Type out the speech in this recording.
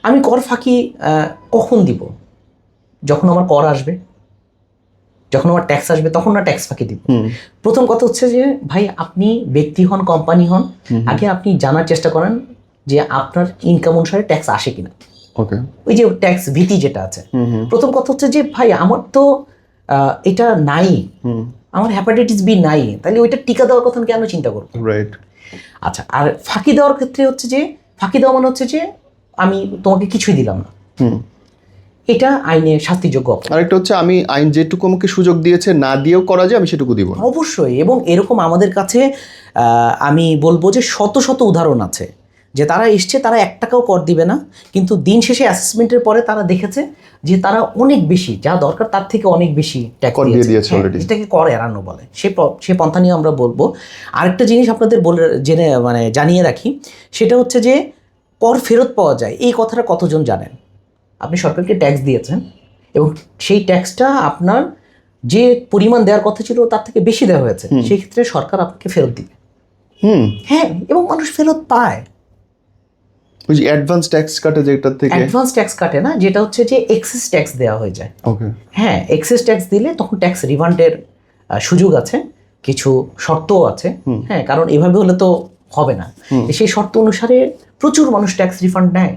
আমি কর ফাঁকি কখন দিব? যখন আমার কর আসবে, যখন আমার ট্যাক্স আসবে তখন না ট্যাক্স ফাঁকি দিব। প্রথম কথা হচ্ছে যে ভাই, আপনি ব্যক্তি হন, কোম্পানি হন, আগে আপনি জানার চেষ্টা করেন যে আপনার ইনকাম অনুসারে ট্যাক্স আসে কিনা। ওকে, ওই যে ট্যাক্স ভীতি যেটা আছে, প্রথম কথা হচ্ছে যে ভাই আমার তো এটা নাই, আমার হেপাটাইটিস বি নাই, তাহলে ওইটা টিকা দেওয়ার কথা কেন চিন্তা করবো? রাইট। আচ্ছা, আর ফাঁকি দেওয়ার ক্ষেত্রে হচ্ছে যে ফাঁকি দেওয়া মানে হচ্ছে যে আমি তোমাকে কিছুই দিলাম না, এটা আইনে শাস্তিযোগ্য অপরাধ। আরেকটা হচ্ছে আমি আইন যেটুকু আমাকে সুযোগ দিয়েছে না দিয়েও করা যায়, আমি সেটুকু দিব না। অবশ্যই, এবং এরকম আমাদের কাছে আমি বলবো যে শত শত উদাহরণ আছে যে তারা এসছে, তারা 1 টাকাও কর দিবে না, কিন্তু দিন শেষে অ্যাসেসমেন্টের পরে তারা দেখেছে যে তারা অনেক বেশি, যা দরকার তার থেকে অনেক বেশি ট্যাক্স দিয়ে দিয়েছে অলরেডি। যেটাকে কর এড়ানো বলে, সে পন্থা নিয়ে আমরা বলবো। আরেকটা জিনিস আপনাদের জানিয়ে রাখি, সেটা হচ্ছে যে কর ফেরত পাওয়া যায়, এই কথাটা কতজন জানেন? আপনি সরকারকে ট্যাক্স দিয়েছেন এবং সেই ট্যাক্সটা আপনার যে পরিমাণ দেওয়ার কথা ছিল তার থেকে বেশি দেওয়া হয়েছে, সেই ক্ষেত্রে সরকার আপনাকে ফেরত দিবে। হ্যাঁ, এবং মানুষ ফেরত পায়। ওই যে অ্যাডভান্স ট্যাক্স কাটে যেটা থেকে, অ্যাডভান্স ট্যাক্স কাটে না, যেটা হচ্ছে যে এক্সেস ট্যাক্স দেওয়া হয়ে যায়। ওকে, হ্যাঁ, এক্সেস ট্যাক্স দিলে তখন ট্যাক্স রিফান্ডের সুযোগ আছে, কিছু শর্তও আছে। হ্যাঁ, কারণ এভাবে হলে তো হবে না, সেই শর্ত অনুসারে প্রচুর মানুষ ট্যাক্স রিফান্ড নেয়।